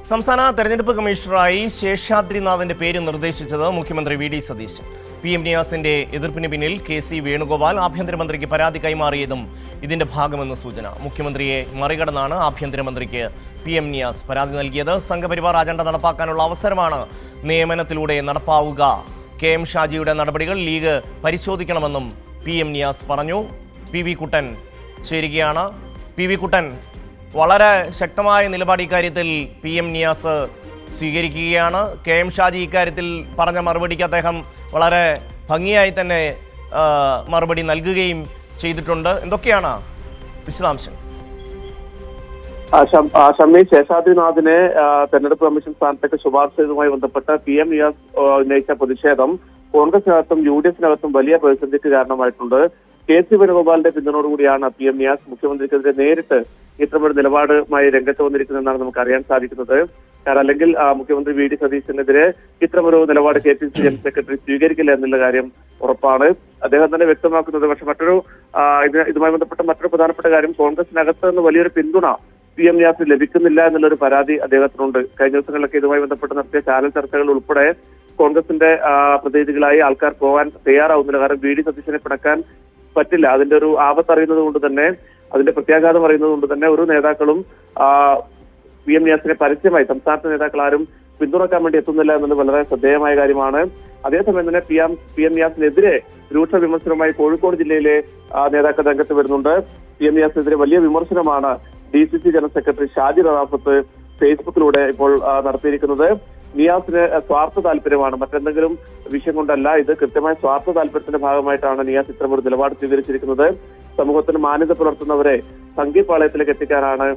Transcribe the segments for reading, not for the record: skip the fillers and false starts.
സംസ്ഥാന തെരഞ്ഞെടുപ്പ് കമ്മീഷണറായി ശേഷാദ്രിനാഥിന്റെ പേര് നിർദ്ദേശിച്ചത് മുഖ്യമന്ത്രി വി.ഡി. സതീശൻ. PM നിയാസിന്റെ എതിർപ്പിന് പിന്നിൽ KC വേണുഗോപാൽ ആഭ്യന്തരമന്ത്രിക്ക് പരാതി കൈമാറിയതും ഇതിന്റെ ഭാഗമെന്ന് സൂചന. മുഖ്യമന്ത്രിയെ മറികടന്നാണ് ആഭ്യന്തരമന്ത്രിക്ക് PM നിയാസ് പരാതി നൽകിയത്. സംഘപരിവാർ അജണ്ട നടപ്പാക്കാനുള്ള അവസരമാണ് നിയമനത്തിലൂടെ നടപ്പാവുക. KM ഷാജിയുടെ നടപടികൾ ലീഗ് പരിശോധിക്കണമെന്നും PM നിയാസ് പറഞ്ഞു. PV കുട്ടൻ ചേരുകയാണ്. PV കുട്ടൻ, വളരെ ശക്തമായ നിലപാട് ഇക്കാര്യത്തിൽ PM നിയാസ് സ്വീകരിക്കുകയാണ്. KM ഷാജി ഇക്കാര്യത്തിൽ പറഞ്ഞ മറുപടിക്ക് അദ്ദേഹം വളരെ ഭംഗിയായി തന്നെ മറുപടി നൽകുകയും ചെയ്തിട്ടുണ്ട്. എന്തൊക്കെയാണ് വിശദാംശം? ഷമി, ശേഷാദ്രിനാഥിനെ തെരഞ്ഞെടുപ്പ് കമ്മീഷൻ സ്ഥാനത്തേക്ക് ശുപാർശ ചെയ്തതുമായി ബന്ധപ്പെട്ട് PM നിയാസ് ഉന്നയിച്ച പ്രതിഷേധം കോൺഗ്രസിനകത്തും UDF-നകത്തും വലിയ പ്രതിസന്ധിക്ക് കാരണമായിട്ടുണ്ട്. KC വേണുഗോപാലിന്റെ പിന്തുണയോടുകൂടിയാണ് PM നിയാസ് മുഖ്യമന്ത്രിക്കെതിരെ നേരിട്ട് ഇത്തരമൊരു നിലപാടുമായി രംഗത്ത് വന്നിരിക്കുന്നതെന്നാണ് നമുക്ക് അറിയാൻ സാധിക്കുന്നത്. കാരണം അല്ലെങ്കിൽ മുഖ്യമന്ത്രി V.D. സതീശനെതിരെ ഇത്തരമൊരു നിലപാട് KPCC ജനറൽ സെക്രട്ടറി സ്വീകരിക്കില്ല എന്നുള്ള കാര്യം ഉറപ്പാണ്. അദ്ദേഹം തന്നെ വ്യക്തമാക്കുന്നത്. പക്ഷെ ഇതുമായി ബന്ധപ്പെട്ട മറ്റൊരു പ്രധാനപ്പെട്ട കാര്യം, കോൺഗ്രസിനകത്ത് നിന്ന് വലിയൊരു പിന്തുണ PM നിയാസിന് ലഭിക്കുന്നില്ല എന്നുള്ളൊരു പരാതി അദ്ദേഹത്തിനുണ്ട്. കഴിഞ്ഞ ദിവസങ്ങളിലൊക്കെ ഇതുമായി ബന്ധപ്പെട്ട് നടത്തിയ ചാനൽ ചർച്ചകൾ ഉൾപ്പെടെ കോൺഗ്രസിന്റെ പ്രതിനിധികളായി ആൾക്കാർ പോകാൻ തയ്യാറാവുന്നില്ല. കാരണം V.D. സതീശനെ പിണക്കാൻ പറ്റില്ല. അതിന്റെ ഒരു ആപത്ത് അറിയുന്നത് കൊണ്ട് തന്നെ, അതിന്റെ പ്രത്യാഘാതം അറിയുന്നത് കൊണ്ട് തന്നെ ഒരു നേതാക്കളും PM നിയാസിനെ പരസ്യമായി സംസ്ഥാനത്തെ നേതാക്കൾ ആരും പിന്തുണക്കാൻ വേണ്ടി എത്തുന്നില്ല എന്നത് വളരെ ശ്രദ്ധേയമായ കാര്യമാണ്. അതേസമയം തന്നെ PM നിയാസിനെതിരെ രൂക്ഷ വിമർശനവുമായി കോഴിക്കോട് ജില്ലയിലെ നേതാക്കൾ രംഗത്ത് വരുന്നുണ്ട്. PM നിയാസിനെതിരെ വലിയ വിമർശനമാണ് DCC general secretary Shaji Rafat ഫേസ്ബുക്കിലൂടെ ഇപ്പോൾ നടത്തിയിരിക്കുന്നത്. നിയാസിന് സ്വാർത്ഥ താല്പര്യമാണ്, മറ്റെന്തെങ്കിലും വിഷയം കൊണ്ടല്ല. ഇത് കൃത്യമായ സ്വാർത്ഥ താല്പര്യത്തിന്റെ ഭാഗമായിട്ടാണ് നിയാസ് ഇത്തരമൊരു നിലപാട് സ്വീകരിച്ചിരിക്കുന്നത്. സമൂഹത്തിന് മാന്യത പുലർത്തുന്നവരെ സംഘീപാളയത്തിലേക്ക് എത്തിക്കാനാണ്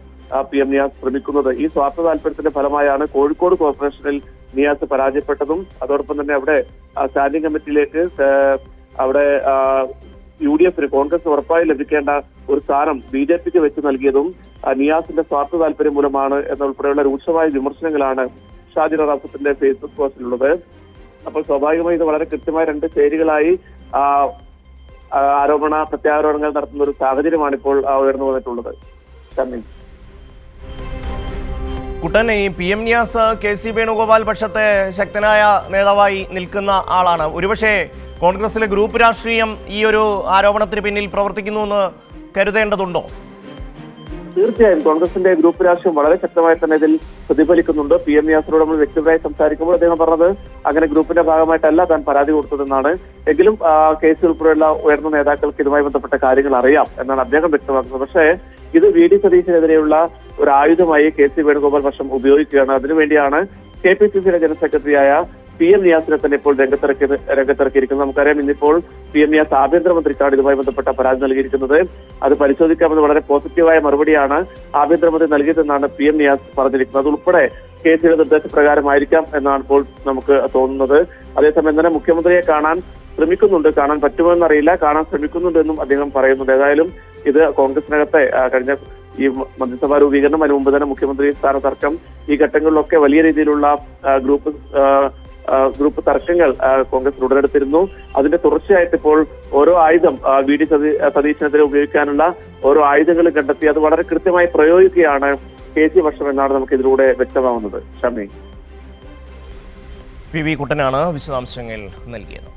PM നിയാസ് ശ്രമിക്കുന്നത്. ഈ സ്വാർത്ഥ താല്പര്യത്തിന്റെ ഫലമായാണ് കോഴിക്കോട് കോർപ്പറേഷനിൽ നിയാസ് പരാജയപ്പെട്ടതും അതോടൊപ്പം തന്നെ അവിടെ സ്റ്റാൻഡിംഗ് കമ്മിറ്റിയിലേക്ക് അവിടെ UDF-ന് കോൺഗ്രസ് ഉറപ്പായി ലഭിക്കേണ്ട ഒരു സ്ഥാനം BJP-ക്ക് വെച്ച് നൽകിയതും നിയാസിന്റെ സ്വാർത്ഥ താല്പര്യം മൂലമാണ് എന്നുൾപ്പെടെയുള്ള രൂക്ഷമായ വിമർശനങ്ങളാണ് ഷാജി റഫാത്തിന്റെ ഫേസ്ബുക്ക് പോസ്റ്റിലുള്ളത്. അപ്പോൾ സ്വാഭാവികമായി ഇത് വളരെ കൃത്യമായ രണ്ട് ചേരികളായി ആരോപണ പ്രത്യാരോപണങ്ങൾ നടത്തുന്ന ഒരു സാഹചര്യമാണ് ഇപ്പോൾ ഉയർന്നു വന്നിട്ടുള്ളത്. കുട്ടൻ, ഈ PM നിയാസ് KC വേണുഗോപാൽ പക്ഷത്തെ ശക്തനായ നേതാവായി നിൽക്കുന്ന ആളാണ്. ഒരുപക്ഷെ കോൺഗ്രസിലെ ഗ്രൂപ്പ് രാഷ്ട്രീയം ഈ ഒരു ആരോപണത്തിന് പിന്നിൽ പ്രവർത്തിക്കുന്നുവെന്ന് കരുതേണ്ടതുണ്ടോ? തീർച്ചയായും കോൺഗ്രസിന്റെ ഗ്രൂപ്പ് രാഷ്ട്രീയം വളരെ ശക്തമായി തന്നെ ഇതിൽ പ്രതിഫലിക്കുന്നുണ്ട്. PM നിയാസിനോട് നമ്മൾ വ്യക്തിപരമായി സംസാരിക്കുമ്പോൾ അദ്ദേഹം പറഞ്ഞത് അങ്ങനെ ഗ്രൂപ്പിന്റെ ഭാഗമായിട്ടല്ല താൻ പരാതി കൊടുത്തതെന്നാണ്. എങ്കിലും KC ഉൾപ്പെടെയുള്ള ഉയർന്ന നേതാക്കൾക്ക് ഇതുമായി ബന്ധപ്പെട്ട കാര്യങ്ങൾ അറിയാം എന്നാണ് അദ്ദേഹം വ്യക്തമാക്കുന്നത്. പക്ഷേ ഇത് V.D. സതീശനെതിരെയുള്ള ഒരു ആയുധമായി KC വേണുഗോപാൽ പക്ഷം ഉപയോഗിക്കുകയാണ്. അതിനുവേണ്ടിയാണ് KPCC-യുടെ ജനറൽ സെക്രട്ടറിയായ PM നിയാസിനെ തന്നെ ഇപ്പോൾ രംഗത്തിറക്കിയിരിക്കുന്നത്. നമുക്കറിയാം, ഇന്നിപ്പോൾ PM നിയാസ് ആഭ്യന്തരമന്ത്രിക്കാണ് ഇതുമായി ബന്ധപ്പെട്ട പരാതി നൽകിയിരിക്കുന്നത്. അത് പരിശോധിക്കാമെന്ന് വളരെ പോസിറ്റീവായ മറുപടിയാണ് ആഭ്യന്തരമന്ത്രി നൽകിയതെന്നാണ് PM നിയാസ് പറഞ്ഞിരിക്കുന്നത്. അതുൾപ്പെടെ KC-യുടെ നിർദ്ദേശപ്രകാരമായിരിക്കാം എന്നാണ് ഇപ്പോൾ നമുക്ക് തോന്നുന്നത്. അതേസമയം തന്നെ മുഖ്യമന്ത്രിയെ കാണാൻ പറ്റുമെന്നറിയില്ല, കാണാൻ ശ്രമിക്കുന്നുണ്ടെന്നും അദ്ദേഹം പറയുന്നുണ്ട്. ഏതായാലും ഇത് കോൺഗ്രസിനകത്തെ കഴിഞ്ഞ ഈ മന്ത്രിസഭാ രൂപീകരണം, അതിന് മുമ്പ് തന്നെ മുഖ്യമന്ത്രി സ്ഥാന തർക്കം, ഈ ഘട്ടങ്ങളിലൊക്കെ വലിയ രീതിയിലുള്ള ഗ്രൂപ്പ് തർക്കങ്ങൾ കോൺഗ്രസ് ഉടലെടുത്തിരുന്നു. അതിന്റെ തുടർച്ചയായിട്ട് ഇപ്പോൾ ഓരോ ആയുധം V.D. സതീശനെതിരെ ഉപയോഗിക്കാനുള്ള ഓരോ ആയുധങ്ങളും കണ്ടെത്തി അത് വളരെ കൃത്യമായി പ്രയോഗിക്കുകയാണ് KC പക്ഷം എന്നാണ് നമുക്ക് ഇതിലൂടെ വ്യക്തമാവുന്നത്. ഷമി, PV കുട്ടനാണ് വിശദാംശങ്ങൾ നൽകിയത്.